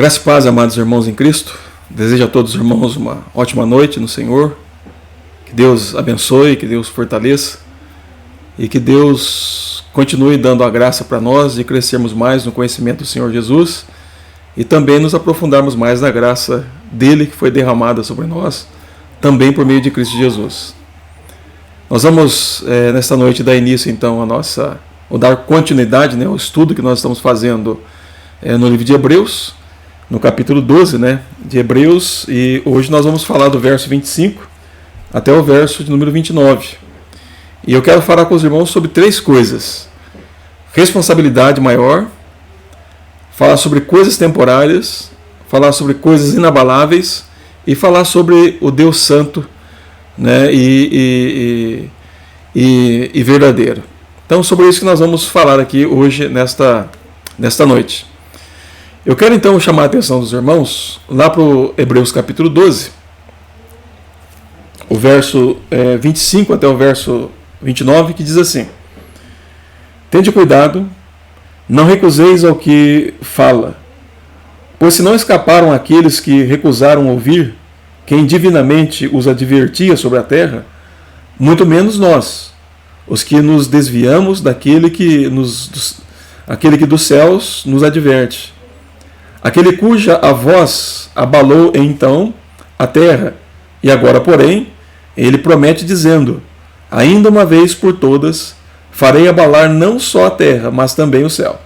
Graça e paz, amados irmãos em Cristo. Desejo a todos os irmãos uma ótima noite no Senhor. Que Deus abençoe, que Deus fortaleça e que Deus continue dando a graça para nós de crescermos mais no conhecimento do Senhor Jesus e também nos aprofundarmos mais na graça dele que foi derramada sobre nós, também por meio de Cristo Jesus. Nós vamos nesta noite dar início então ou dar continuidade ao estudo que nós estamos fazendo no livro de Hebreus, no capítulo 12 de Hebreus, e hoje nós vamos falar do verso 25 até o verso de número 29. E eu quero falar com os irmãos sobre três coisas: responsabilidade maior, falar sobre coisas temporárias, falar sobre coisas inabaláveis e falar sobre o Deus Santo e verdadeiro. Então, sobre isso que nós vamos falar aqui hoje, nesta noite. Eu quero então chamar a atenção dos irmãos lá para o Hebreus capítulo 12, o verso 25 até o verso 29, que diz assim: Tende cuidado, não recuseis ao que fala, pois se não escaparam aqueles que recusaram ouvir quem divinamente os advertia sobre a terra, muito menos nós, os que nos desviamos daquele que dos céus nos adverte. Aquele cuja a voz abalou então a terra, e agora, porém, ele promete dizendo: ainda uma vez por todas farei abalar não só a terra, mas também o céu.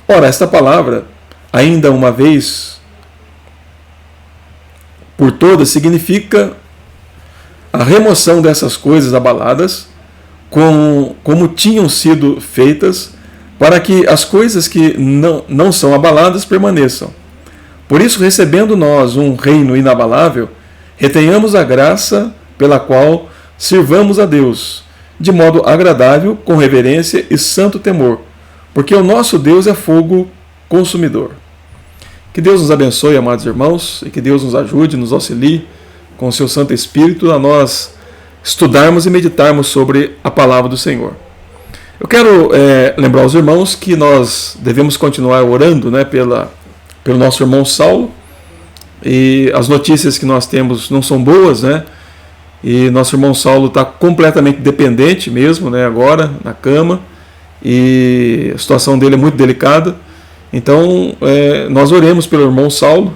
Ora, esta palavra, ainda uma vez por todas, significa a remoção dessas coisas abaladas, como tinham sido feitas, para que as coisas que não são abaladas permaneçam. Por isso, recebendo nós um reino inabalável, retenhamos a graça pela qual sirvamos a Deus, de modo agradável, com reverência e santo temor, porque o nosso Deus é fogo consumidor. Que Deus nos abençoe, amados irmãos, e que Deus nos ajude, nos auxilie com o seu Santo Espírito a nós estudarmos e meditarmos sobre a palavra do Senhor. Eu quero lembrar os irmãos que nós devemos continuar orando pelo nosso irmão Saulo, e as notícias que nós temos não são boas, e nosso irmão Saulo está completamente dependente mesmo, agora na cama, e a situação dele é muito delicada. Então nós oremos pelo irmão Saulo,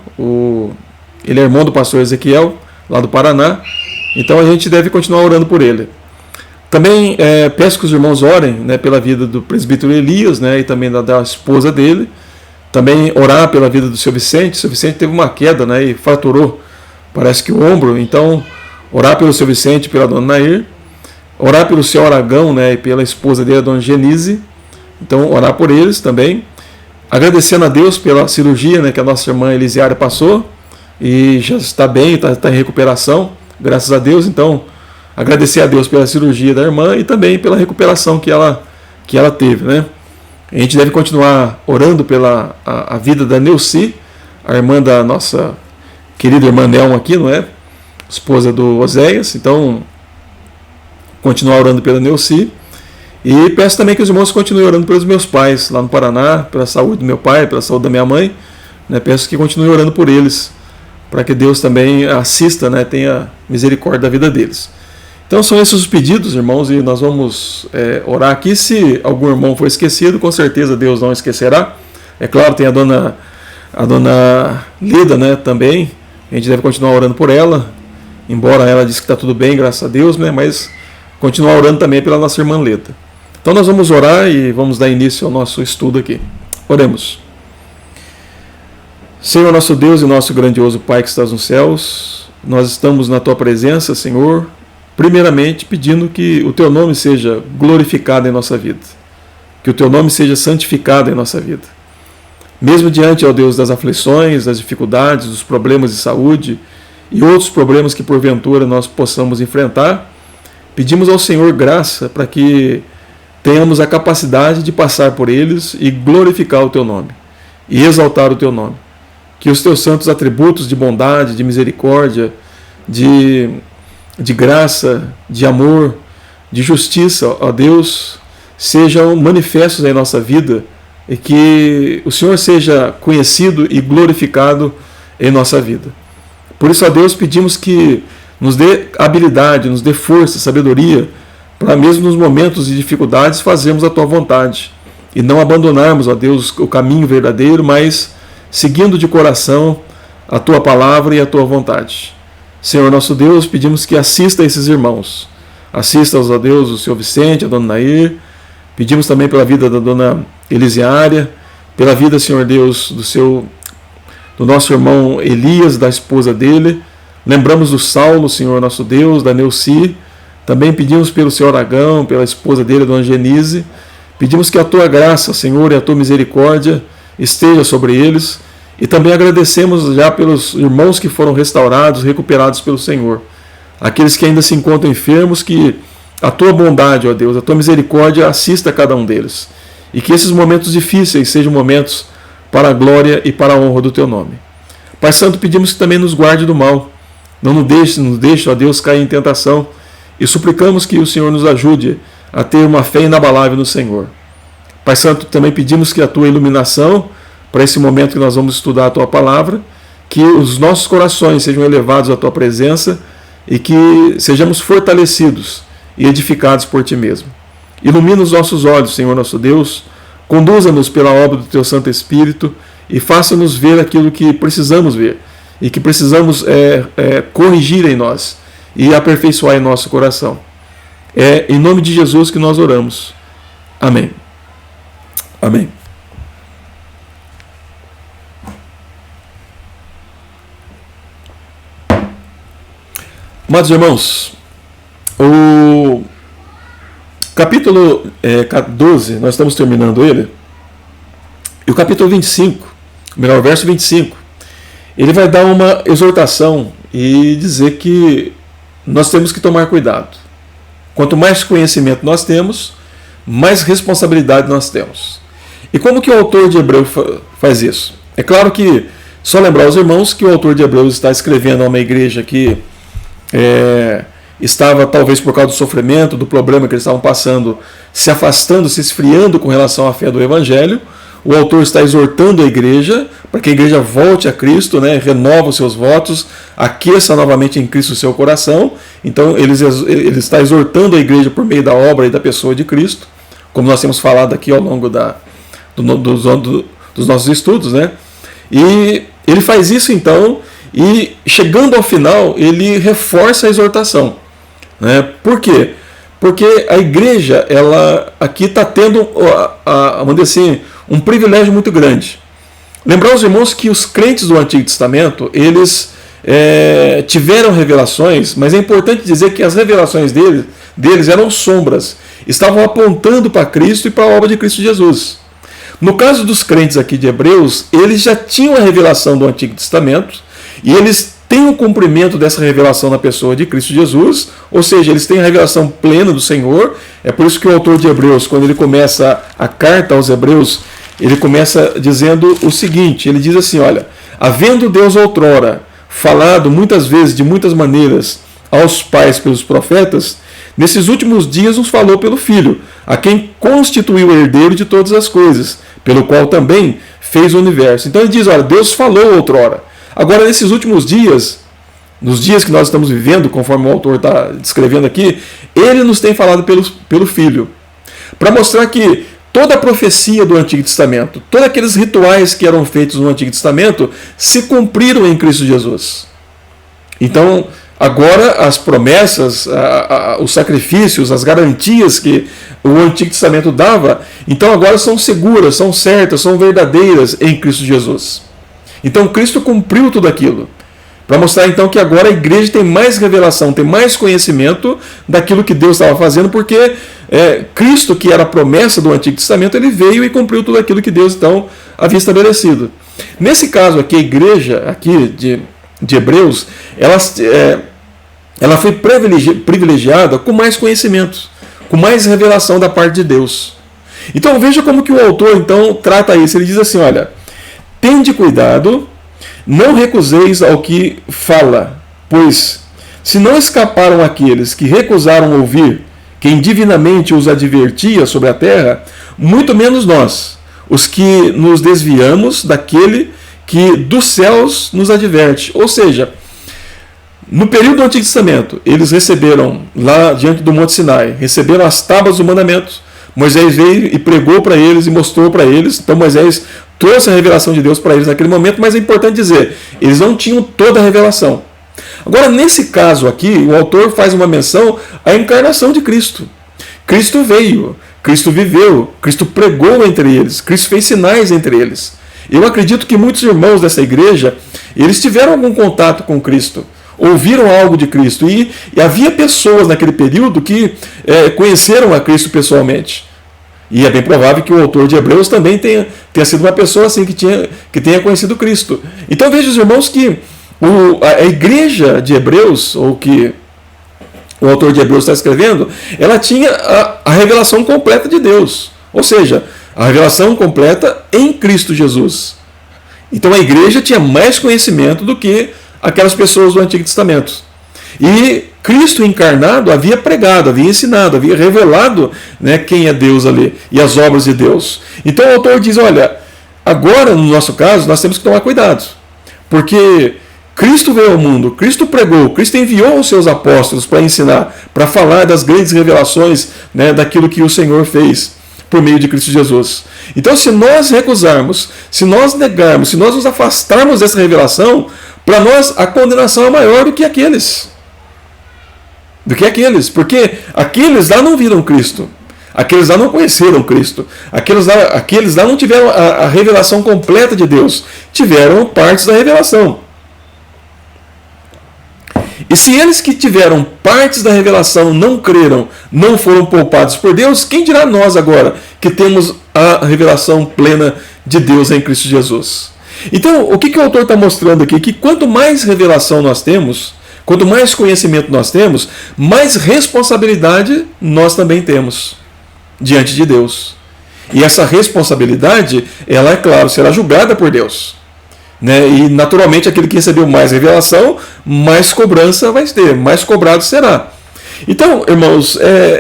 ele é irmão do pastor Ezequiel, lá do Paraná, então a gente deve continuar orando por ele. Também peço que os irmãos orem pela vida do presbítero Elias, e também da esposa dele. Também orar pela vida do seu Vicente. O seu Vicente teve uma queda e fraturou, parece que o ombro. Então, orar pelo seu Vicente e pela dona Nair. Orar pelo seu Aragão e pela esposa dele, a dona Genise. Então, orar por eles também. Agradecendo a Deus pela cirurgia que a nossa irmã Elisiária passou. E já está bem, está em recuperação, graças a Deus. Então, agradecer a Deus pela cirurgia da irmã e também pela recuperação que ela teve. A gente deve continuar orando pela a vida da Neuci, a irmã da nossa querida irmã Nelma aqui, esposa do Oséias. Então, continuar orando pela Neuci. E peço também que os irmãos continuem orando pelos meus pais lá no Paraná, pela saúde do meu pai, pela saúde da minha mãe. Peço que continuem orando por eles, para que Deus também assista, tenha misericórdia da vida deles. Então são esses os pedidos, irmãos, e nós vamos orar aqui. Se algum irmão for esquecido, com certeza Deus não esquecerá. É claro, tem a dona Lida, também. A gente deve continuar orando por ela, embora ela disse que está tudo bem, graças a Deus, mas continuar orando também pela nossa irmã Leda. Então nós vamos orar e vamos dar início ao nosso estudo aqui. Oremos. Senhor, nosso Deus e nosso grandioso Pai que estás nos céus, nós estamos na Tua presença, Senhor, primeiramente pedindo que o Teu nome seja glorificado em nossa vida, que o Teu nome seja santificado em nossa vida. Mesmo diante, ó Deus, das aflições, das dificuldades, dos problemas de saúde e outros problemas que porventura nós possamos enfrentar, pedimos ao Senhor graça para que tenhamos a capacidade de passar por eles e glorificar o Teu nome e exaltar o Teu nome. Que os Teus santos atributos de bondade, de misericórdia, de graça, de amor, de justiça, ó Deus, sejam manifestos em nossa vida e que o Senhor seja conhecido e glorificado em nossa vida. Por isso, a Deus, pedimos que nos dê habilidade, nos dê força, sabedoria, para mesmo nos momentos de dificuldades fazermos a Tua vontade e não abandonarmos, ó Deus, o caminho verdadeiro, mas seguindo de coração a Tua palavra e a Tua vontade. Senhor nosso Deus, pedimos que assista a esses irmãos. Assista-os, ó Deus, o Senhor Vicente, a Dona Nair. Pedimos também pela vida da Dona Elisiária, pela vida, Senhor Deus, do nosso irmão Elias, da esposa dele. Lembramos do Saulo, Senhor nosso Deus, da Neuci. Também pedimos pelo Senhor Aragão, pela esposa dele, a Dona Genise. Pedimos que a Tua graça, Senhor, e a Tua misericórdia esteja sobre eles. E também agradecemos já pelos irmãos que foram restaurados, recuperados pelo Senhor. Aqueles que ainda se encontram enfermos, que a Tua bondade, ó Deus, a Tua misericórdia assista a cada um deles. E que esses momentos difíceis sejam momentos para a glória e para a honra do Teu nome. Pai Santo, pedimos que também nos guarde do mal. Não nos deixe, ó Deus, cair em tentação. E suplicamos que o Senhor nos ajude a ter uma fé inabalável no Senhor. Pai Santo, também pedimos que a Tua iluminação, para esse momento que nós vamos estudar a Tua palavra, que os nossos corações sejam elevados à Tua presença e que sejamos fortalecidos e edificados por Ti mesmo. Ilumina os nossos olhos, Senhor nosso Deus, conduza-nos pela obra do Teu Santo Espírito e faça-nos ver aquilo que precisamos ver e que precisamos corrigir em nós e aperfeiçoar em nosso coração. É em nome de Jesus que nós oramos. Amém. Amém. Amados irmãos, o capítulo 12, nós estamos terminando ele, e o capítulo 25, melhor, verso 25, ele vai dar uma exortação e dizer que nós temos que tomar cuidado. Quanto mais conhecimento nós temos, mais responsabilidade nós temos. E como que o autor de Hebreus faz isso? É claro que, só lembrar aos irmãos que o autor de Hebreus está escrevendo a uma igreja que estava, talvez por causa do sofrimento, do problema que eles estavam passando, se afastando, se esfriando com relação à fé do Evangelho. O autor está exortando a igreja para que a igreja volte a Cristo, renova os seus votos, aqueça novamente em Cristo o seu coração. Então ele está exortando a igreja por meio da obra e da pessoa de Cristo, como nós temos falado aqui ao longo dos nossos estudos. E ele faz isso então, e chegando ao final, ele reforça a exortação. Por quê? Porque a igreja, ela aqui está tendo, vamos dizer assim, um privilégio muito grande. Lembrar os irmãos que os crentes do Antigo Testamento, eles tiveram revelações, mas é importante dizer que as revelações deles eram sombras, estavam apontando para Cristo e para a obra de Cristo Jesus. No caso dos crentes aqui de Hebreus, eles já tinham a revelação do Antigo Testamento, e eles têm o cumprimento dessa revelação na pessoa de Cristo Jesus, ou seja, eles têm a revelação plena do Senhor. É por isso que o autor de Hebreus, quando ele começa a carta aos Hebreus, ele começa dizendo o seguinte, ele diz assim, olha, havendo Deus outrora falado muitas vezes, de muitas maneiras, aos pais pelos profetas, nesses últimos dias nos falou pelo Filho, a quem constituiu o herdeiro de todas as coisas, pelo qual também fez o universo. Então ele diz, olha, Deus falou outrora. Agora, nesses últimos dias, nos dias que nós estamos vivendo, conforme o autor está descrevendo aqui, ele nos tem falado pelo Filho, para mostrar que toda a profecia do Antigo Testamento, todos aqueles rituais que eram feitos no Antigo Testamento, se cumpriram em Cristo Jesus. Então, agora as promessas, os sacrifícios, as garantias que o Antigo Testamento dava, então agora são seguras, são certas, são verdadeiras em Cristo Jesus. Então Cristo cumpriu tudo aquilo, para mostrar então que agora a igreja tem mais revelação, tem mais conhecimento daquilo que Deus estava fazendo, porque Cristo, que era a promessa do Antigo Testamento, ele veio e cumpriu tudo aquilo que Deus então havia estabelecido. Nesse caso aqui, a igreja aqui de Hebreus, ela foi privilegiada com mais conhecimentos, com mais revelação da parte de Deus. Então veja como que o autor então trata isso. Ele diz assim, olha, tende cuidado, não recuseis ao que fala, pois se não escaparam aqueles que recusaram ouvir quem divinamente os advertia sobre a terra, muito menos nós, os que nos desviamos daquele que dos céus nos adverte. Ou seja, no período do Antigo Testamento, eles receberam, lá diante do Monte Sinai, receberam as tábuas do mandamento. Moisés veio e pregou para eles e mostrou para eles. Então Moisés trouxe a revelação de Deus para eles naquele momento, mas é importante dizer, eles não tinham toda a revelação. Agora, nesse caso aqui, o autor faz uma menção à encarnação de Cristo. Cristo veio, Cristo viveu, Cristo pregou entre eles, Cristo fez sinais entre eles. Eu acredito que muitos irmãos dessa igreja, eles tiveram algum contato com Cristo, ouviram algo de Cristo, e havia pessoas naquele período que conheceram a Cristo pessoalmente. E é bem provável que o autor de Hebreus também tenha sido uma pessoa assim que tenha conhecido Cristo. Então veja, os irmãos, que a igreja de Hebreus, ou que o autor de Hebreus está escrevendo, ela tinha a revelação completa de Deus. Ou seja, a revelação completa em Cristo Jesus. Então a igreja tinha mais conhecimento do que aquelas pessoas do Antigo Testamento. E Cristo encarnado havia pregado, havia ensinado, havia revelado, né, quem é Deus ali e as obras de Deus. Então o autor diz, olha, agora no nosso caso nós temos que tomar cuidado, porque Cristo veio ao mundo, Cristo pregou, Cristo enviou os seus apóstolos para ensinar, para falar das grandes revelações, né, daquilo que o Senhor fez por meio de Cristo Jesus. Então, se nós recusarmos, se nós negarmos, se nós nos afastarmos dessa revelação, para nós a condenação é maior do que aqueles. Porque aqueles lá não viram Cristo. Aqueles lá não conheceram Cristo. Aqueles lá não tiveram a revelação completa de Deus. Tiveram partes da revelação. E se eles que tiveram partes da revelação não creram, não foram poupados por Deus, quem dirá nós agora que temos a revelação plena de Deus em Cristo Jesus? Então, o que o autor está mostrando aqui? Que quanto mais revelação nós temos, quanto mais conhecimento nós temos, mais responsabilidade nós também temos diante de Deus. E essa responsabilidade, ela, é claro, será julgada por Deus. Né? E naturalmente aquele que recebeu mais revelação, mais cobrança vai ter, mais cobrado será. Então, irmãos,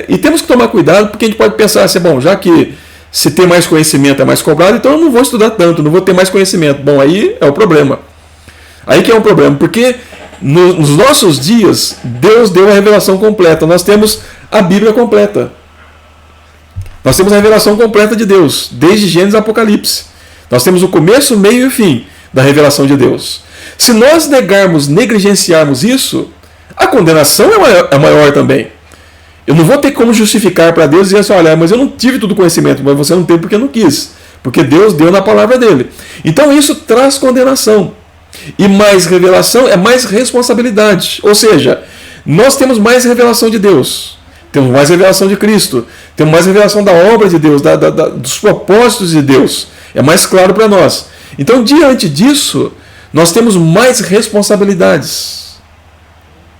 e temos que tomar cuidado, porque a gente pode pensar assim, bom, já que se tem mais conhecimento é mais cobrado, então eu não vou estudar tanto, não vou ter mais conhecimento. Bom, aí é o problema. Aí que é um problema, porque nos nossos dias, Deus deu a revelação completa. Nós temos a Bíblia completa. Nós temos a revelação completa de Deus, desde Gênesis a Apocalipse. Nós temos o começo, meio e fim da revelação de Deus. Se nós negligenciarmos isso, a condenação é maior também. Eu não vou ter como justificar para Deus e dizer assim, olha, mas eu não tive todo o conhecimento, mas você não teve porque não quis. Porque Deus deu na palavra dele. Então isso traz condenação. E mais revelação é mais responsabilidade. Ou seja, nós temos mais revelação de Deus. Temos mais revelação de Cristo. Temos mais revelação da obra de Deus, dos propósitos de Deus. É mais claro para nós. Então, diante disso, nós temos mais responsabilidades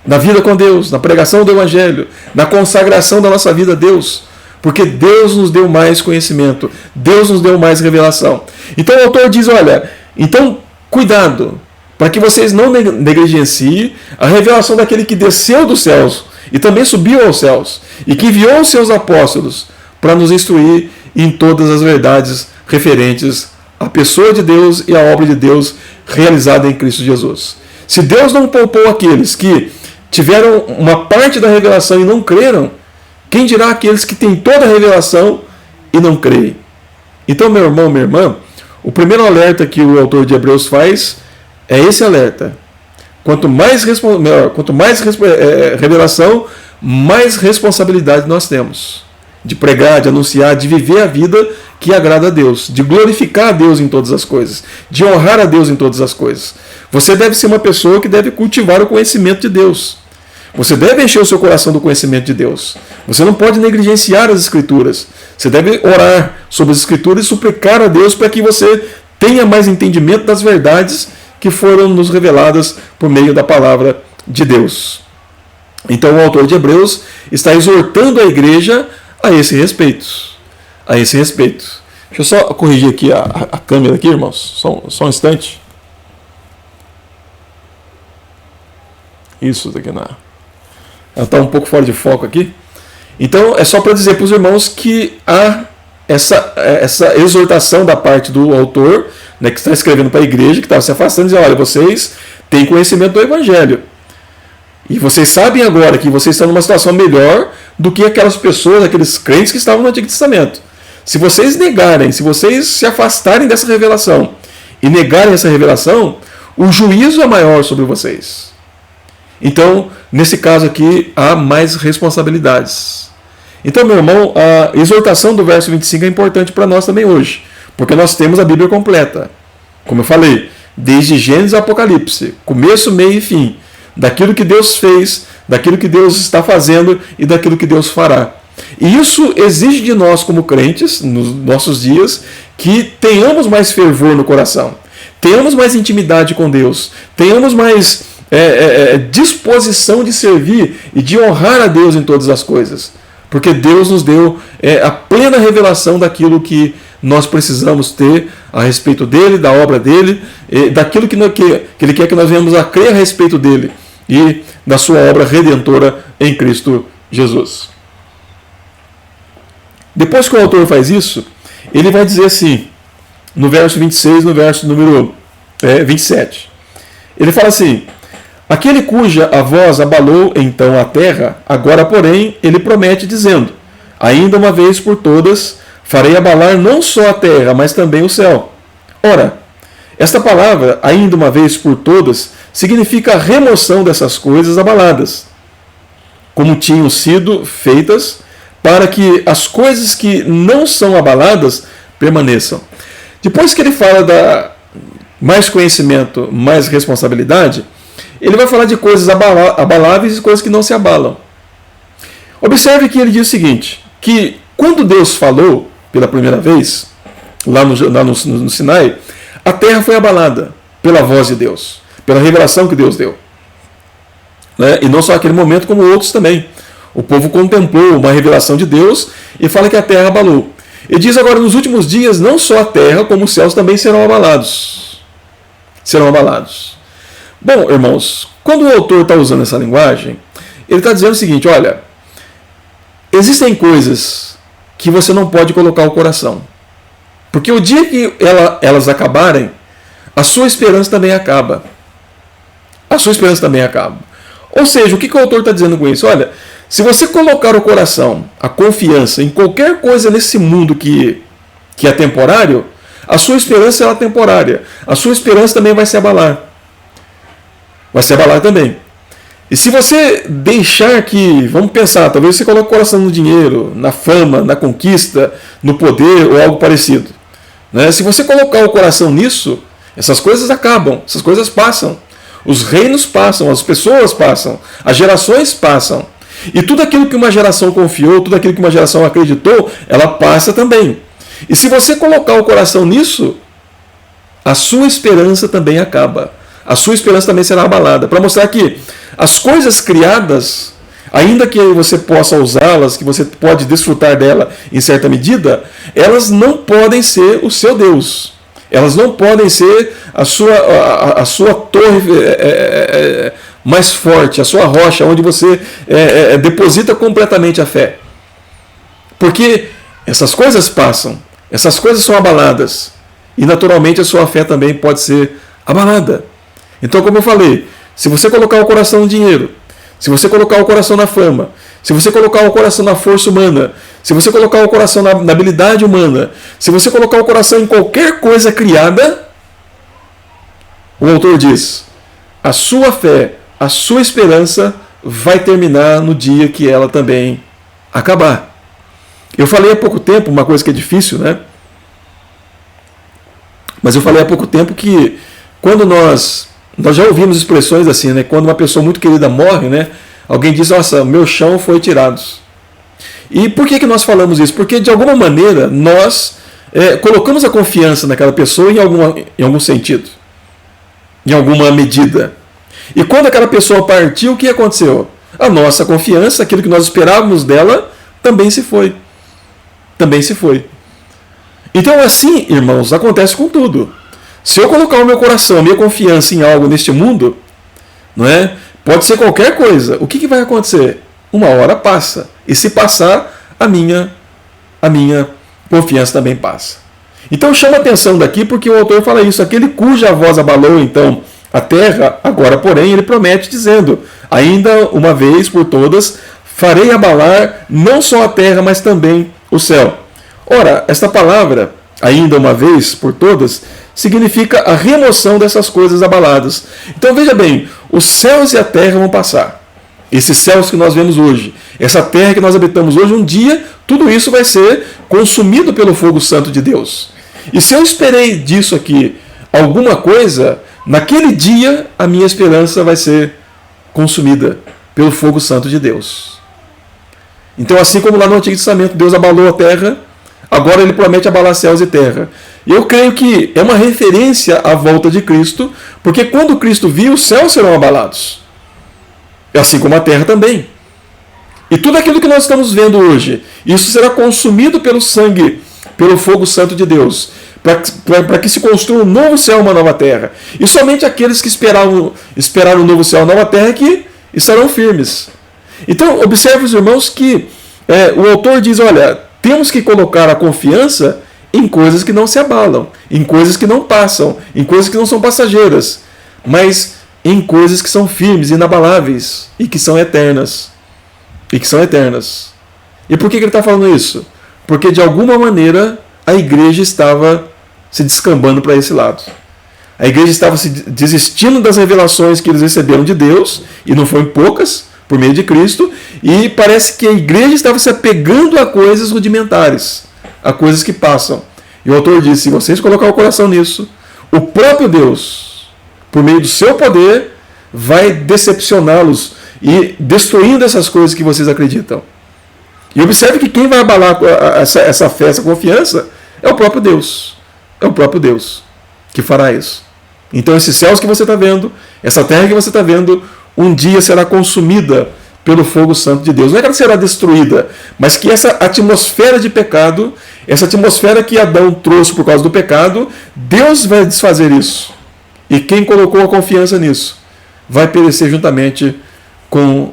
na vida com Deus, na pregação do Evangelho, na consagração da nossa vida a Deus, porque Deus nos deu mais conhecimento, Deus nos deu mais revelação. Então o autor diz, olha, então cuidado, para que vocês não negligenciem a revelação daquele que desceu dos céus e também subiu aos céus, e que enviou os seus apóstolos para nos instruir em todas as verdades referentes à pessoa de Deus e à obra de Deus realizada em Cristo Jesus. Se Deus não poupou aqueles que tiveram uma parte da revelação e não creram, quem dirá aqueles que têm toda a revelação e não creem? Então, meu irmão, minha irmã, o primeiro alerta que o autor de Hebreus faz é esse alerta. Quanto mais revelação, mais responsabilidade nós temos de pregar, de anunciar, de viver a vida que agrada a Deus, de glorificar a Deus em todas as coisas, de honrar a Deus em todas as coisas. Você deve ser uma pessoa que deve cultivar o conhecimento de Deus. Você deve encher o seu coração do conhecimento de Deus. Você não pode negligenciar as Escrituras. Você deve orar sobre as Escrituras e suplicar a Deus para que você tenha mais entendimento das verdades que foram nos reveladas por meio da palavra de Deus. Então o autor de Hebreus está exortando a igreja a esse respeito. A esse respeito. Deixa eu só corrigir aqui a câmera aqui, irmãos. Só um instante. Isso daqui ela está um pouco fora de foco aqui. Então é só para dizer para os irmãos que há essa exortação da parte do autor, né, que está escrevendo para a igreja, que estava se afastando, dizendo: olha, vocês têm conhecimento do Evangelho. E vocês sabem agora que vocês estão numa situação melhor do que aquelas pessoas, aqueles crentes que estavam no Antigo Testamento. Se vocês negarem, se vocês se afastarem dessa revelação e negarem essa revelação, o juízo é maior sobre vocês. Então, nesse caso aqui, há mais responsabilidades. Então, meu irmão, a exortação do verso 25 é importante para nós também hoje, porque nós temos a Bíblia completa. Como eu falei, desde Gênesis a Apocalipse, começo, meio e fim, daquilo que Deus fez, daquilo que Deus está fazendo e daquilo que Deus fará. E isso exige de nós, como crentes, nos nossos dias, que tenhamos mais fervor no coração, tenhamos mais intimidade com Deus, tenhamos mais disposição de servir e de honrar a Deus em todas as coisas. Porque Deus nos deu a plena revelação daquilo que nós precisamos ter a respeito dele, da obra dele, daquilo que ele quer que nós venhamos a crer a respeito dele e da sua obra redentora em Cristo Jesus. Depois que o autor faz isso, ele vai dizer assim, no verso 26, no verso número 27. Ele fala assim: aquele cuja a voz abalou então a terra, agora, porém, ele promete, dizendo: ainda uma vez por todas farei abalar não só a terra, mas também o céu. Ora, esta palavra, ainda uma vez por todas, significa a remoção dessas coisas abaladas, como tinham sido feitas, para que as coisas que não são abaladas permaneçam. Depois que ele fala da mais conhecimento, mais responsabilidade, ele vai falar de coisas abaláveis e coisas que não se abalam. Observe que ele diz o seguinte, que quando Deus falou pela primeira vez, lá no Sinai, a terra foi abalada pela voz de Deus, pela revelação que Deus deu. E não só naquele momento, como outros também. O povo contemplou uma revelação de Deus e fala que a terra abalou. Ele diz agora, nos últimos dias, não só a terra, como os céus também serão abalados. Serão abalados. Bom, irmãos, quando o autor está usando essa linguagem, ele está dizendo o seguinte: olha, existem coisas que você não pode colocar o coração. Porque o dia que elas acabarem, a sua esperança também acaba. A sua esperança também acaba. Ou seja, o que o autor está dizendo com isso? Olha, se você colocar o coração, a confiança em qualquer coisa nesse mundo que é temporário, a sua esperança é temporária. A sua esperança também vai se abalar. Vai se abalar também. E se você deixar que, vamos pensar, talvez você coloque o coração no dinheiro, na fama, na conquista, no poder ou algo parecido. Se você colocar o coração nisso, essas coisas acabam, essas coisas passam. Os reinos passam, as pessoas passam, as gerações passam. E tudo aquilo que uma geração confiou, tudo aquilo que uma geração acreditou, ela passa também. E se você colocar o coração nisso, a sua esperança também acaba. A sua esperança também será abalada. Para mostrar que as coisas criadas, ainda que você possa usá-las, que você pode desfrutar dela em certa medida, elas não podem ser o seu Deus. Elas não podem ser a sua torre mais forte, a sua rocha, onde você deposita completamente a fé. Porque essas coisas passam, essas coisas são abaladas. E naturalmente a sua fé também pode ser abalada. Então, como eu falei, se você colocar o coração no dinheiro, se você colocar o coração na fama, se você colocar o coração na força humana, se você colocar o coração na habilidade humana, se você colocar o coração em qualquer coisa criada, o autor diz, a sua fé, a sua esperança vai terminar no dia que ela também acabar. Eu falei há pouco tempo, uma coisa que é difícil, né? Mas eu falei há pouco tempo que quando nós já ouvimos expressões assim, né? Quando uma pessoa muito querida morre, né? Alguém diz, nossa, meu chão foi tirado. E por que nós falamos isso? Porque de alguma maneira nós colocamos a confiança naquela pessoa em algum sentido, em alguma medida. E quando aquela pessoa partiu, o que aconteceu? A nossa confiança, aquilo que nós esperávamos dela, também se foi. Também se foi. Então assim, irmãos, acontece com tudo. Se eu colocar o meu coração, a minha confiança em algo neste mundo, não é? Pode ser qualquer coisa. O que vai acontecer? Uma hora passa. E se passar, a minha confiança também passa. Então chama atenção daqui porque o autor fala isso, aquele cuja voz abalou então a terra, agora porém ele promete dizendo, ainda uma vez por todas, farei abalar não só a terra, mas também o céu. Ora, esta palavra, ainda uma vez por todas, significa a remoção dessas coisas abaladas. Então veja bem, os céus e a terra vão passar. Esses céus que nós vemos hoje, essa terra que nós habitamos hoje, um dia tudo isso vai ser consumido pelo fogo santo de Deus. E se eu esperei disso aqui alguma coisa, naquele dia a minha esperança vai ser consumida pelo fogo santo de Deus. Então, assim como lá no Antigo Testamento Deus abalou a terra, agora ele promete abalar céus e terra. E eu creio que é uma referência à volta de Cristo, porque quando Cristo vir, os céus serão abalados. Assim como a terra também. E tudo aquilo que nós estamos vendo hoje, isso será consumido pelo sangue, pelo fogo santo de Deus, para que se construa um novo céu e uma nova terra. E somente aqueles que esperaram um novo céu e uma nova terra que estarão firmes. Então, observe os irmãos que o autor diz, olha, temos que colocar a confiança em coisas que não se abalam, em coisas que não passam, em coisas que não são passageiras, mas em coisas que são firmes, inabaláveis e que são eternas. E por que ele está falando isso? Porque de alguma maneira a igreja estava se descambando para esse lado. A igreja estava se desistindo das revelações que eles receberam de Deus, e não foram poucas, por meio de Cristo, e parece que a igreja estava se apegando a coisas rudimentares, a coisas que passam. E o autor diz, se vocês colocarem o coração nisso, o próprio Deus, por meio do seu poder, vai decepcioná-los e destruindo essas coisas que vocês acreditam. E observe que quem vai abalar essa fé, essa confiança, é o próprio Deus. É o próprio Deus que fará isso. Então esses céus que você está vendo, essa terra que você está vendo, um dia será consumida pelo fogo santo de Deus. Não é que ela será destruída, mas que essa atmosfera de pecado, essa atmosfera que Adão trouxe por causa do pecado, Deus vai desfazer isso. E quem colocou a confiança nisso vai perecer juntamente com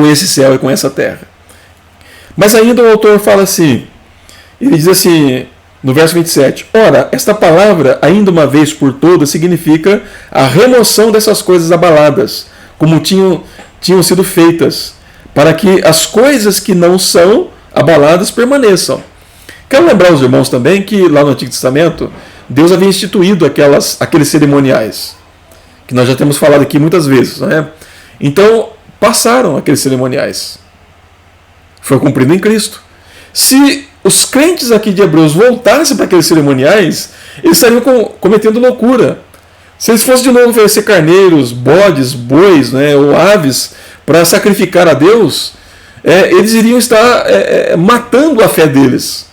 esse céu e com essa terra. Mas ainda o autor fala assim, ele diz assim, no verso 27, ora, esta palavra, ainda uma vez por todas, significa a remoção dessas coisas abaladas, como tinham sido feitas, para que as coisas que não são abaladas permaneçam. Quero lembrar os irmãos também que lá no Antigo Testamento, Deus havia instituído aqueles cerimoniais, que nós já temos falado aqui muitas vezes, né? Então, passaram aqueles cerimoniais. Foi cumprido em Cristo. Se os crentes aqui de Hebreus voltassem para aqueles cerimoniais, eles estariam cometendo loucura. Se eles fossem de novo oferecer carneiros, bodes, bois, né, ou aves para sacrificar a Deus, eles iriam estar matando a fé deles.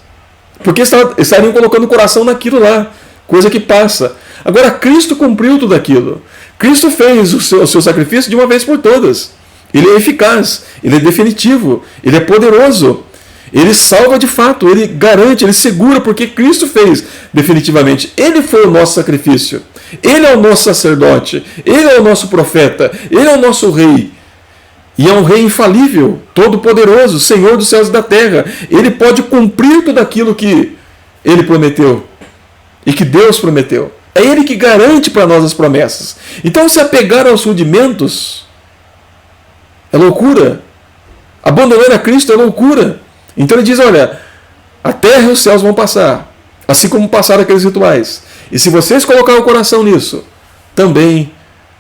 Porque estariam colocando o coração naquilo lá, coisa que passa. Agora, Cristo cumpriu tudo aquilo. Cristo fez o seu sacrifício de uma vez por todas. Ele é eficaz, ele é definitivo, ele é poderoso. Ele salva de fato, ele garante, ele segura, porque Cristo fez definitivamente. Ele foi o nosso sacrifício. Ele é o nosso sacerdote. Ele é o nosso profeta. Ele é o nosso rei. E é um rei infalível, todo-poderoso, Senhor dos céus e da terra. Ele pode cumprir tudo aquilo que ele prometeu e que Deus prometeu. É ele que garante para nós as promessas. Então, se apegar aos rudimentos é loucura. Abandonar a Cristo é loucura. Então ele diz, olha, a terra e os céus vão passar, assim como passaram aqueles rituais. E se vocês colocarem o coração nisso, também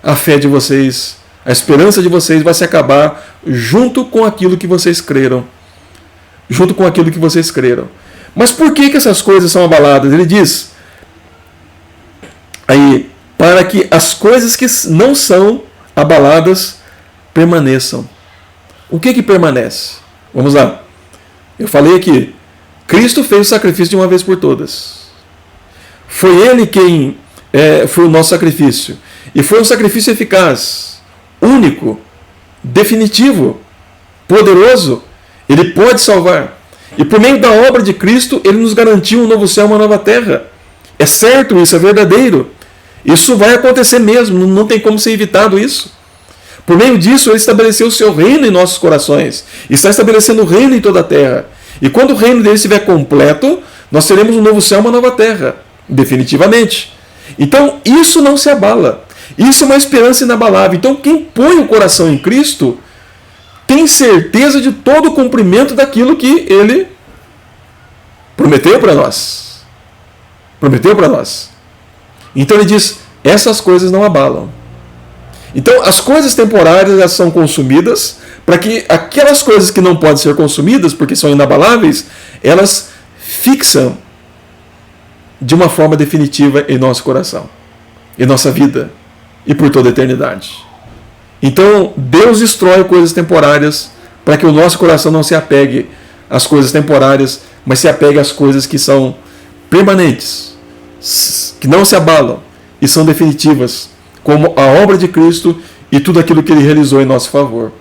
a fé de vocês, a esperança de vocês vai se acabar junto com aquilo que vocês creram. Junto com aquilo que vocês creram. Mas por que essas coisas são abaladas? Ele diz aí, para que as coisas que não são abaladas permaneçam. O que permanece? Vamos lá. Eu falei aqui, Cristo fez o sacrifício de uma vez por todas. Foi Ele quem foi o nosso sacrifício. E foi um sacrifício eficaz, único, definitivo, poderoso. Ele pode salvar. E por meio da obra de Cristo, Ele nos garantiu um novo céu, uma nova terra. É certo isso, é verdadeiro. Isso vai acontecer mesmo, não tem como ser evitado isso. Por meio disso, Ele estabeleceu o seu reino em nossos corações. Está estabelecendo o reino em toda a terra. E quando o reino dele estiver completo, nós teremos um novo céu e uma nova terra, definitivamente. Então, isso não se abala. Isso é uma esperança inabalável. Então, quem põe o coração em Cristo tem certeza de todo o cumprimento daquilo que ele prometeu para nós. Prometeu para nós. Então ele diz, essas coisas não abalam. Então as coisas temporárias elas são consumidas para que aquelas coisas que não podem ser consumidas, porque são inabaláveis, elas fixam de uma forma definitiva em nosso coração, em nossa vida e por toda a eternidade. Então Deus destrói coisas temporárias para que o nosso coração não se apegue às coisas temporárias, mas se apegue às coisas que são permanentes, que não se abalam e são definitivas, como a obra de Cristo e tudo aquilo que Ele realizou em nosso favor.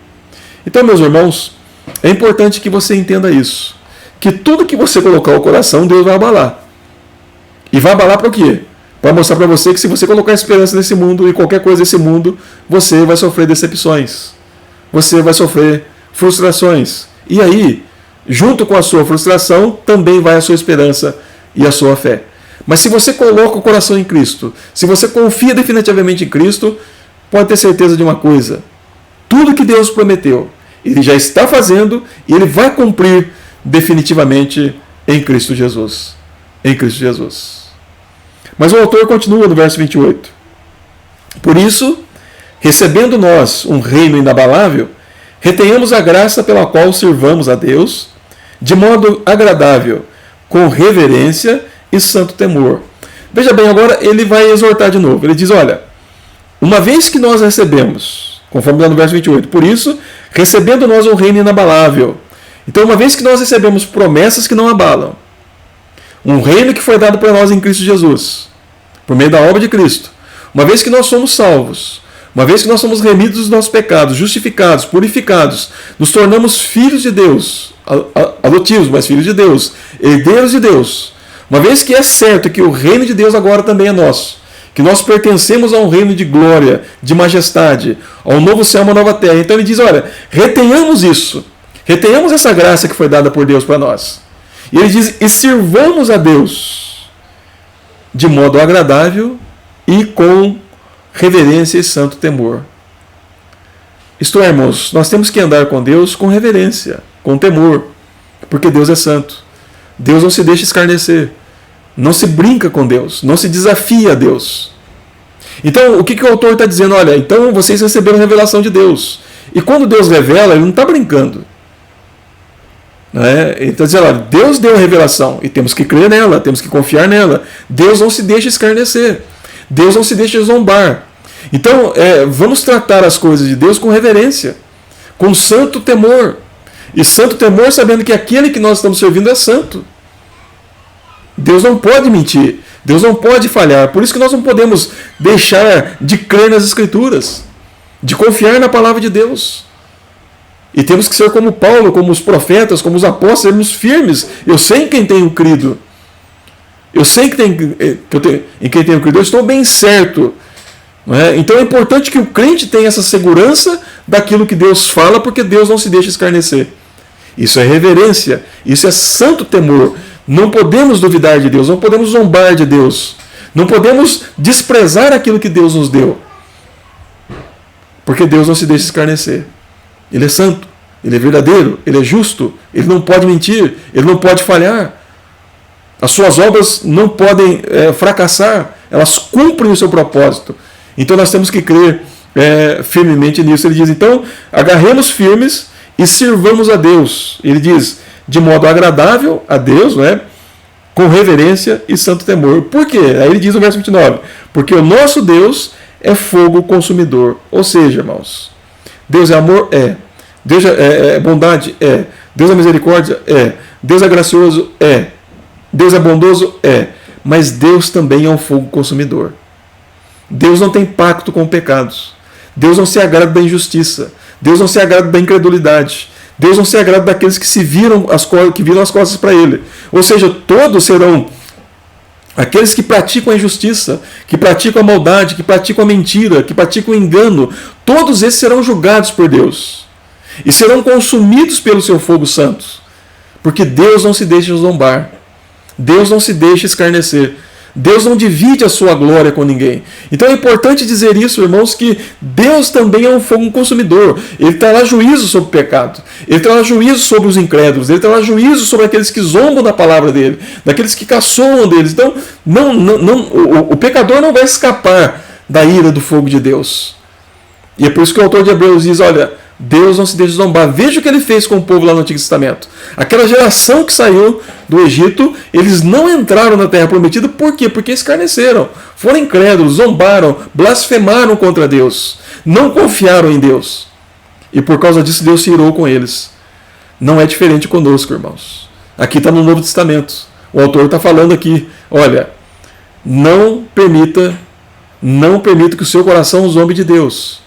Então, meus irmãos, é importante que você entenda isso, que tudo que você colocar o coração, Deus vai abalar. E vai abalar para o quê? Para mostrar para você que se você colocar esperança nesse mundo e qualquer coisa nesse mundo, você vai sofrer decepções, você vai sofrer frustrações. E aí, junto com a sua frustração, também vai a sua esperança e a sua fé. Mas se você coloca o coração em Cristo, se você confia definitivamente em Cristo, pode ter certeza de uma coisa: tudo que Deus prometeu, Ele já está fazendo e Ele vai cumprir definitivamente em Cristo Jesus. Em Cristo Jesus. Mas o autor continua no verso 28. Por isso, recebendo nós um reino inabalável, retenhamos a graça pela qual servamos a Deus, de modo agradável, com reverência e santo temor. Veja bem, agora ele vai exortar de novo. Ele diz, olha, uma vez que nós recebemos, conforme lá no verso 28, por isso, recebendo nós um reino inabalável. Então, uma vez que nós recebemos promessas que não abalam, um reino que foi dado para nós em Cristo Jesus, por meio da obra de Cristo, uma vez que nós somos salvos, uma vez que nós somos remidos dos nossos pecados, justificados, purificados, nos tornamos filhos de Deus, adotivos, mas filhos de Deus, herdeiros de Deus, uma vez que é certo que o reino de Deus agora também é nosso, que nós pertencemos a um reino de glória, de majestade, a um novo céu, uma nova terra. Então ele diz, olha, retenhamos isso, retenhamos essa graça que foi dada por Deus para nós. E ele diz, e sirvamos a Deus de modo agradável e com reverência e santo temor. Isto é, irmãos, nós temos que andar com Deus com reverência, com temor, porque Deus é santo. Deus não se deixa escarnecer. Não se brinca com Deus, não se desafia a Deus. Então, o que o autor está dizendo? Olha, então vocês receberam a revelação de Deus. E quando Deus revela, Ele não está brincando. Ele está dizendo, olha, Deus deu a revelação e temos que crer nela, temos que confiar nela. Deus não se deixa escarnecer. Deus não se deixa zombar. Então, vamos tratar as coisas de Deus com reverência, com santo temor. E santo temor sabendo que aquele que nós estamos servindo é santo. Deus não pode mentir, Deus não pode falhar. Por isso que nós não podemos deixar de crer nas Escrituras, de confiar na palavra de Deus. E temos que ser como Paulo, como os profetas, como os apóstolos, sermos firmes. Eu sei em quem tenho crido. Eu sei em quem tenho crido. Eu estou bem certo. Não é? Então é importante que o crente tenha essa segurança daquilo que Deus fala, porque Deus não se deixa escarnecer. Isso é reverência, isso é santo temor. Não podemos duvidar de Deus, não podemos zombar de Deus, não podemos desprezar aquilo que Deus nos deu, porque Deus não se deixa escarnecer. Ele é santo, Ele é verdadeiro, Ele é justo, Ele não pode mentir, Ele não pode falhar. As suas obras não podem fracassar, elas cumprem o seu propósito. Então nós temos que crer firmemente nisso. Ele diz, então, agarremos firmes e sirvamos a Deus. Ele diz, de modo agradável a Deus, com reverência e santo temor. Por quê? Aí ele diz no verso 29, porque o nosso Deus é fogo consumidor. Ou seja, irmãos, Deus é amor? É. Deus é bondade? É. Deus é misericórdia? É. Deus é gracioso? É. Deus é bondoso? É. Mas Deus também é um fogo consumidor. Deus não tem pacto com pecados. Deus não se agrada da injustiça. Deus não se agrada da incredulidade. Deus não se agrada daqueles que viram as costas para Ele. Ou seja, todos serão aqueles que praticam a injustiça, que praticam a maldade, que praticam a mentira, que praticam o engano. Todos esses serão julgados por Deus. E serão consumidos pelo seu fogo santo. Porque Deus não se deixa zombar. Deus não se deixa escarnecer. Deus não divide a sua glória com ninguém. Então é importante dizer isso, irmãos, que Deus também é um fogo consumidor. Ele trará juízo sobre o pecado. Ele trará juízo sobre os incrédulos. Ele trará juízo sobre aqueles que zombam da palavra dele, daqueles que caçoam deles. Então, o pecador não vai escapar da ira do fogo de Deus. E é por isso que o autor de Hebreus diz, olha, Deus não se deixa zombar. Veja o que ele fez com o povo lá no Antigo Testamento. Aquela geração que saiu do Egito, eles não entraram na Terra Prometida. Por quê? Porque escarneceram, foram incrédulos, zombaram, blasfemaram contra Deus, não confiaram em Deus. E por causa disso Deus se irou com eles. Não é diferente conosco, irmãos. Aqui está no Novo Testamento. O autor está falando aqui, olha, não permita que o seu coração zombe de Deus.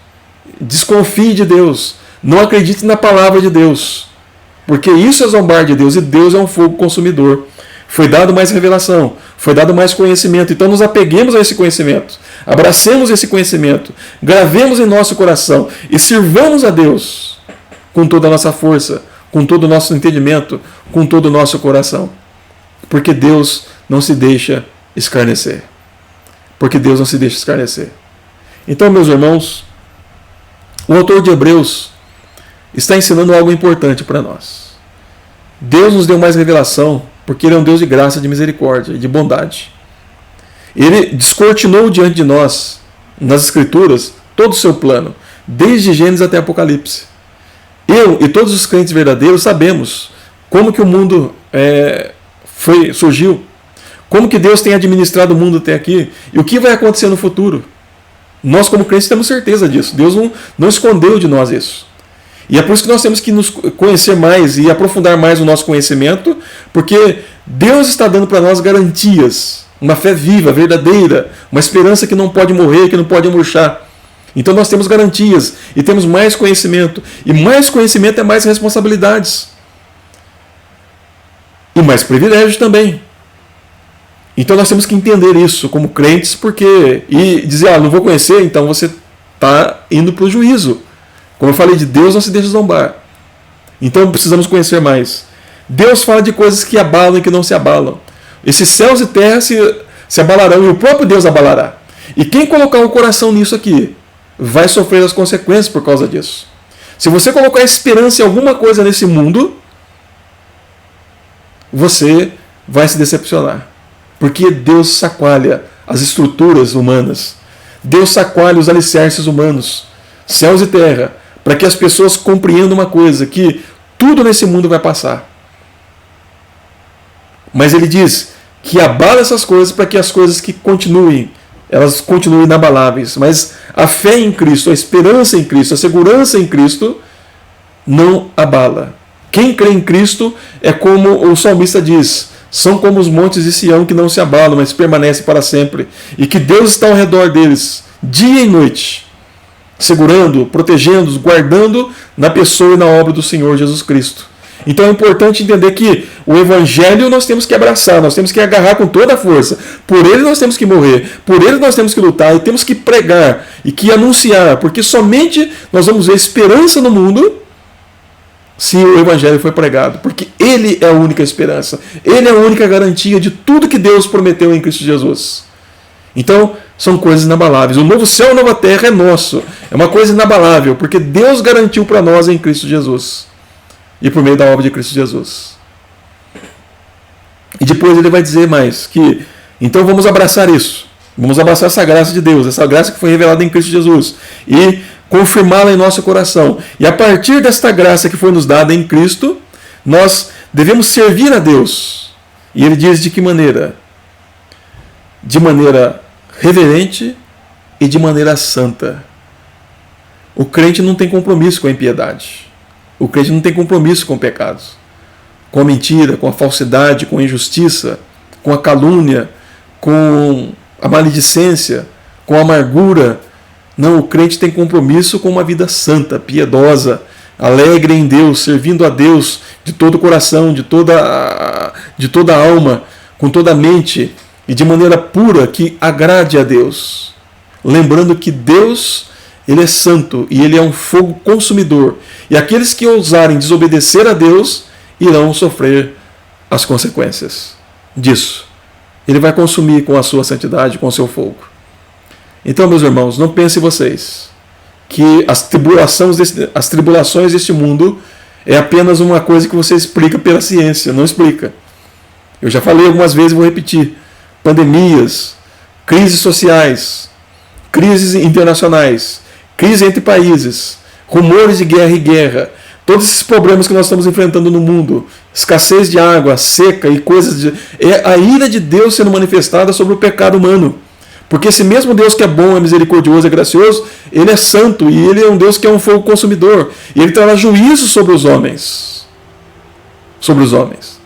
Desconfie de Deus. Não acredite na palavra de Deus. Porque isso é zombar de Deus. E Deus é um fogo consumidor. Foi dado mais revelação. Foi dado mais conhecimento. Então nos apeguemos a esse conhecimento. Abracemos esse conhecimento. Gravemos em nosso coração. E sirvamos a Deus com toda a nossa força. Com todo o nosso entendimento. Com todo o nosso coração. Porque Deus não se deixa escarnecer. Porque Deus não se deixa escarnecer. Então, meus irmãos, o autor de Hebreus está ensinando algo importante para nós. Deus nos deu mais revelação porque Ele é um Deus de graça, de misericórdia e de bondade. Ele descortinou diante de nós, nas Escrituras, todo o seu plano, desde Gênesis até Apocalipse. Eu e todos os crentes verdadeiros sabemos como que o mundo surgiu, como que Deus tem administrado o mundo até aqui e o que vai acontecer no futuro. Nós, como crentes, temos certeza disso. Deus não escondeu de nós isso. E é por isso que nós temos que nos conhecer mais e aprofundar mais o nosso conhecimento, porque Deus está dando para nós garantias, uma fé viva, verdadeira, uma esperança que não pode morrer, que não pode murchar. Então nós temos garantias e temos mais conhecimento. E mais conhecimento é mais responsabilidades. E mais privilégios também. Então nós temos que entender isso como crentes, e dizer, não vou conhecer, então você está indo para o juízo. Como eu falei, de Deus não se deixa zombar. Então precisamos conhecer mais. Deus fala de coisas que abalam e que não se abalam. Esses céus e terra se abalarão e o próprio Deus abalará. E quem colocar o coração nisso aqui vai sofrer as consequências por causa disso. Se você colocar esperança em alguma coisa nesse mundo, você vai se decepcionar. Porque Deus chacoalha as estruturas humanas. Deus chacoalha os alicerces humanos, céus e terra, para que as pessoas compreendam uma coisa, que tudo nesse mundo vai passar. Mas ele diz que abala essas coisas para que as coisas que elas continuem inabaláveis. Mas a fé em Cristo, a esperança em Cristo, a segurança em Cristo não abala. Quem crê em Cristo é como o salmista diz, são como os montes de Sião que não se abalam, mas permanecem para sempre. E que Deus está ao redor deles, dia e noite, segurando, protegendo-os, guardando na pessoa e na obra do Senhor Jesus Cristo. Então é importante entender que o Evangelho nós temos que abraçar, nós temos que agarrar com toda a força. Por ele nós temos que morrer, por ele nós temos que lutar e temos que pregar e que anunciar, porque somente nós vamos ver esperança no mundo se o Evangelho foi pregado, porque ele é a única esperança, ele é a única garantia de tudo que Deus prometeu em Cristo Jesus. Então, são coisas inabaláveis. O novo céu e a nova terra é nosso, é uma coisa inabalável, porque Deus garantiu para nós em Cristo Jesus, e por meio da obra de Cristo Jesus. E depois ele vai dizer mais, que então vamos abraçar isso, vamos abraçar essa graça de Deus, essa graça que foi revelada em Cristo Jesus, e confirmá-la em nosso coração. E a partir desta graça que foi nos dada em Cristo, nós devemos servir a Deus. E ele diz de que maneira? De maneira reverente e de maneira santa. O crente não tem compromisso com a impiedade. O crente não tem compromisso com pecados, com a mentira, com a falsidade, com a injustiça, com a calúnia, com a maledicência, com a amargura. Não, o crente tem compromisso com uma vida santa, piedosa, alegre em Deus, servindo a Deus de todo o coração, de toda a alma, com toda a mente e de maneira pura que agrade a Deus. Lembrando que Deus, ele é santo e ele é um fogo consumidor. E aqueles que ousarem desobedecer a Deus, irão sofrer as consequências disso. Ele vai consumir com a sua santidade, com o seu fogo. Então, meus irmãos, não pensem vocês que as tribulações deste mundo é apenas uma coisa que você explica pela ciência. Não explica. Eu já falei algumas vezes e vou repetir. Pandemias, crises sociais, crises internacionais, crise entre países, rumores de guerra e guerra, todos esses problemas que nós estamos enfrentando no mundo, escassez de água, seca e coisas é a ira de Deus sendo manifestada sobre o pecado humano. Porque esse mesmo Deus que é bom, é misericordioso, é gracioso, Ele é santo e Ele é um Deus que é um fogo consumidor. E Ele trará juízo sobre os homens. Sobre os homens.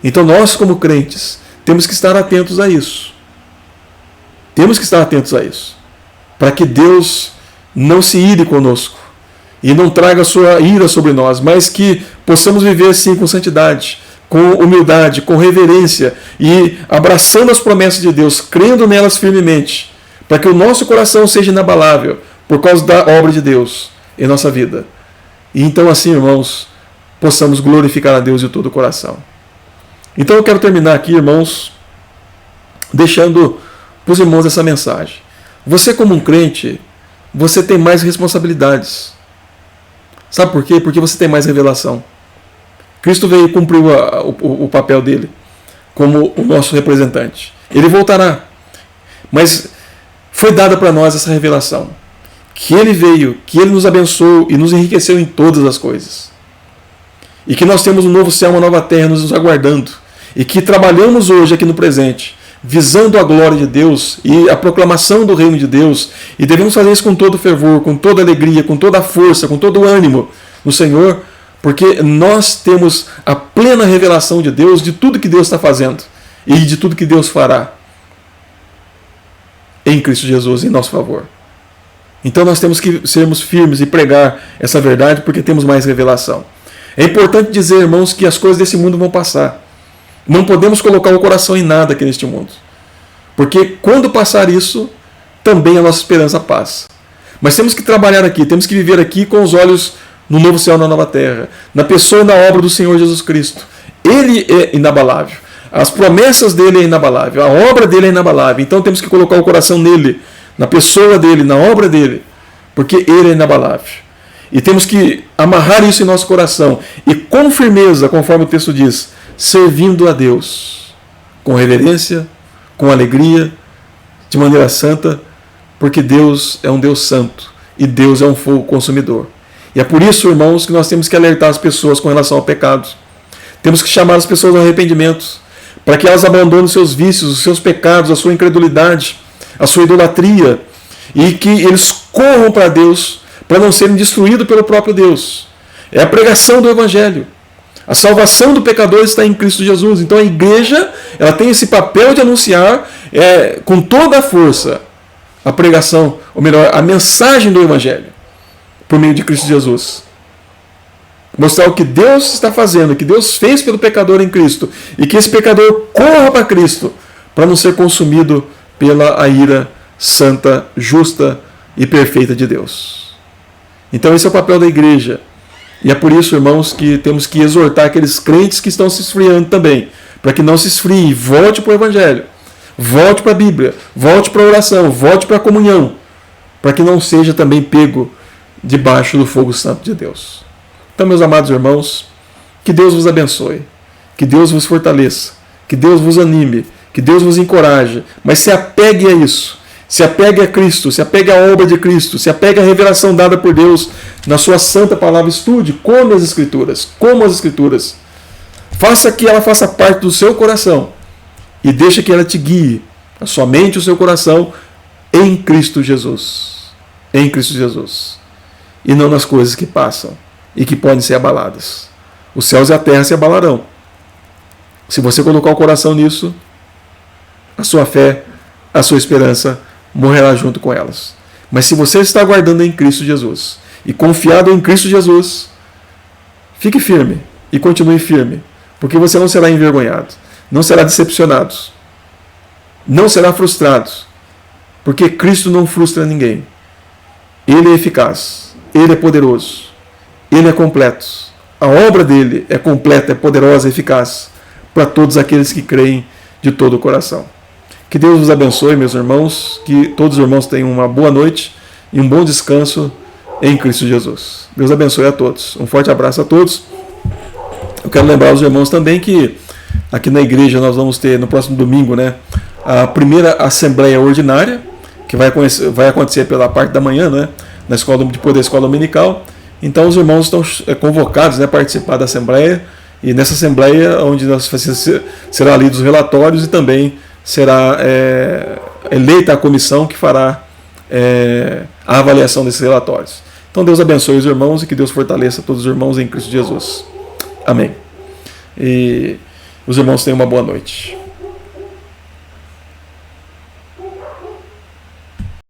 Então nós, como crentes, temos que estar atentos a isso. Temos que estar atentos a isso. Para que Deus não se ire conosco e não traga a sua ira sobre nós, mas que possamos viver assim com santidade, com humildade, com reverência e abraçando as promessas de Deus, crendo nelas firmemente, para que o nosso coração seja inabalável por causa da obra de Deus em nossa vida. E então assim, irmãos, possamos glorificar a Deus de todo o coração. Então eu quero terminar aqui, irmãos, deixando para os irmãos essa mensagem. Você, como um crente, você tem mais responsabilidades. Sabe por quê? Porque você tem mais revelação. Cristo veio e cumpriu o papel dele como o nosso representante. Ele voltará. Mas foi dada para nós essa revelação. Que ele veio, que ele nos abençoou e nos enriqueceu em todas as coisas. E que nós temos um novo céu, uma nova terra nos aguardando. E que trabalhamos hoje aqui no presente, visando a glória de Deus e a proclamação do reino de Deus. E devemos fazer isso com todo fervor, com toda alegria, com toda a força, com todo o ânimo no Senhor, porque nós temos a plena revelação de Deus, de tudo que Deus está fazendo e de tudo que Deus fará em Cristo Jesus, em nosso favor. Então nós temos que sermos firmes e pregar essa verdade, porque temos mais revelação. É importante dizer, irmãos, que as coisas desse mundo vão passar. Não podemos colocar o coração em nada aqui neste mundo, porque quando passar isso, também a nossa esperança passa. Mas temos que trabalhar aqui, temos que viver aqui com os olhos no novo céu e na nova terra, na pessoa e na obra do Senhor Jesus Cristo. Ele é inabalável. As promessas dele é inabalável. A obra dele é inabalável. Então temos que colocar o coração nele, na pessoa dele, na obra dele, porque ele é inabalável. E temos que amarrar isso em nosso coração e com firmeza, conforme o texto diz, servindo a Deus com reverência, com alegria, de maneira santa, porque Deus é um Deus santo e Deus é um fogo consumidor. E é por isso, irmãos, que nós temos que alertar as pessoas com relação ao pecado. Temos que chamar as pessoas ao arrependimento, para que elas abandonem os seus vícios, os seus pecados, a sua incredulidade, a sua idolatria, e que eles corram para Deus, para não serem destruídos pelo próprio Deus. É a pregação do Evangelho. A salvação do pecador está em Cristo Jesus. Então a igreja, ela tem esse papel de anunciar com toda a força a pregação, ou melhor, a mensagem do Evangelho, por meio de Cristo Jesus. Mostrar o que Deus está fazendo, o que Deus fez pelo pecador em Cristo, e que esse pecador corra para Cristo, para não ser consumido pela ira santa, justa e perfeita de Deus. Então esse é o papel da igreja. E é por isso, irmãos, que temos que exortar aqueles crentes que estão se esfriando também, para que não se esfrie, volte para o Evangelho, volte para a Bíblia, volte para a oração, volte para a comunhão, para que não seja também pego debaixo do fogo santo de Deus. Então, meus amados irmãos, que Deus vos abençoe, que Deus vos fortaleça, que Deus vos anime, que Deus vos encoraje, mas se apegue a isso, se apegue a Cristo, se apegue à obra de Cristo, se apegue à revelação dada por Deus na sua santa palavra. Estude como as Escrituras, faça que ela faça parte do seu coração e deixe que ela te guie, a sua mente e o seu coração, em Cristo Jesus, em Cristo Jesus, e não nas coisas que passam e que podem ser abaladas. Os céus e a terra se abalarão. Se você colocar o coração nisso, a sua fé, a sua esperança morrerá junto com elas. Mas se você está aguardando em Cristo Jesus e confiado em Cristo Jesus, fique firme e continue firme, porque você não será envergonhado, não será decepcionado, não será frustrado, porque Cristo não frustra ninguém. Ele é eficaz, Ele é poderoso, Ele é completo, a obra dele é completa, é poderosa, é eficaz para todos aqueles que creem de todo o coração. Que Deus vos abençoe, meus irmãos, que todos os irmãos tenham uma boa noite e um bom descanso em Cristo Jesus. Deus abençoe a todos. Um forte abraço a todos. Eu quero lembrar os irmãos também que aqui na igreja nós vamos ter no próximo domingo, né, a primeira assembleia ordinária, que vai acontecer pela parte da manhã, né, depois da escola dominical. Então os irmãos estão convocados, né, a participar da assembleia, e nessa assembleia onde será lidos os relatórios e também será eleita a comissão que fará a avaliação desses relatórios. Então Deus abençoe os irmãos e que Deus fortaleça todos os irmãos em Cristo Jesus. Amém. E os irmãos tenham uma boa noite.